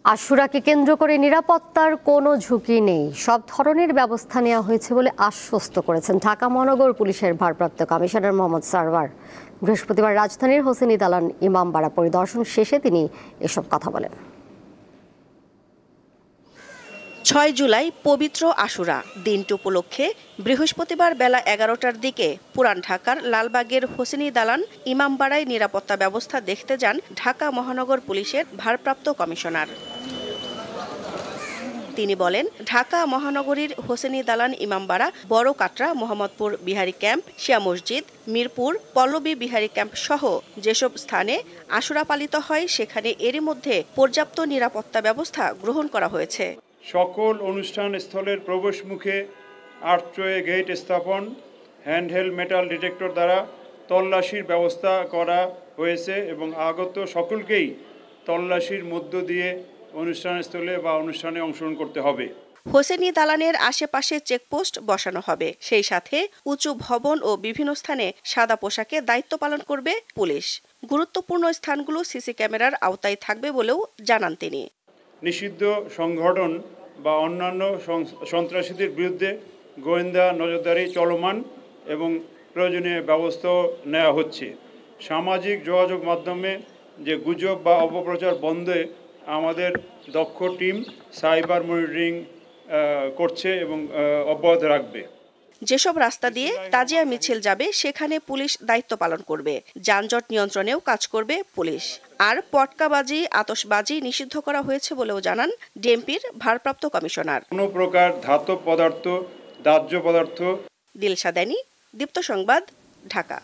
আশুরাকে কেন্দ্র করে নিরাপত্তার কোনো ঝুঁকি নেই, সব ধরনের ব্যবস্থা নেওয়া হয়েছে বলে আশ্বস্ত করেছেন ঢাকা মহানগর পুলিশের ভারপ্রাপ্ত কমিশনার মোহাম্মদ সারওয়ার। বৃহস্পতিবার রাজধানীর হোসেনি দালান ইমামবাড়া পরিদর্শন শেষে তিনি এসব কথা বলেন। ৬ জুলাই পবিত্র আশুরা দিনটি উপলক্ষে বৃহস্পতিবার বেলা ১১টার দিকে পুরান ঢাকার লালবাগের হোসেনি দালান ইমামবাড়ায় নিরাপত্তা ব্যবস্থা দেখতে যান ঢাকা মহানগর পুলিশের ভারপ্রাপ্ত কমিশনার। তিনি বলেন, ঢাকা মহানগরীর হোসেনি দালান ইমামবাড়া, বড় কাটরা, মোহাম্মদপুর বিহারী ক্যাম্প, শিয়া মসজিদ, মিরপুর, পল্লবী বিহারী ক্যাম্প সহ যেসব স্থানে আশুরা পালিত হয় সেখানে এরই মধ্যে পর্যাপ্ত নিরাপত্তা ব্যবস্থা গ্রহণ করা হয়েছে। সকল অনুষ্ঠান স্থলের প্রবেশ মুখে আর্চওয়ে গেট স্থাপন, হ্যান্ডহেল্ড মেটাল ডিটেক্টর দ্বারা তল্লাশির ব্যবস্থা করা হয়েছে এবং আগত সকলকেই তল্লাশির মধ্য দিয়ে অনুষ্ঠানস্থলে বা অনুষ্ঠানে অংশগ্রহণ করতে হবে। হোসেনি দালানের আশেপাশে চেকপোস্ট বসানো হবে, সেই সাথে উঁচু ভবন ও বিভিন্ন স্থানে সাদা পোশাকে দায়িত্ব পালন করবে পুলিশ। গুরুত্বপূর্ণ স্থানগুলো সিসি ক্যামেরার আওতায় থাকবে বলেও জানান তিনি। নিষিদ্ধ সংগঠন বা অন্যান্য সন্ত্রাসীদের বিরুদ্ধে গোয়েন্দা নজরদারি চলমান এবং প্রয়োজনীয় ব্যবস্থা নেওয়া হচ্ছে। সামাজিক যোগাযোগ মাধ্যমে যে গুজব বা অপপ্রচার বন্ধে আমাদের দক্ষ টিম সাইবার মনিটরিং করছে এবং অব্যাহত রাখবে। যেসব রাস্তা দিয়ে তাজিয়া মিছিল যাবে সেখানে পুলিশ দায়িত্ব পালন করবে। যানজট নিয়ন্ত্রণেও কাজ করবে পুলিশ। আর পটকাবাজি, আতশবাজি নিষিদ্ধ করা হয়েছে বলেও জানান ডিএমপির ভারপ্রাপ্ত কমিশনার। কোনো প্রকার ধাতব পদার্থ, দাহ্য পদার্থ। দিলশা দেনি, দীপ্ত সংবাদ, ঢাকা।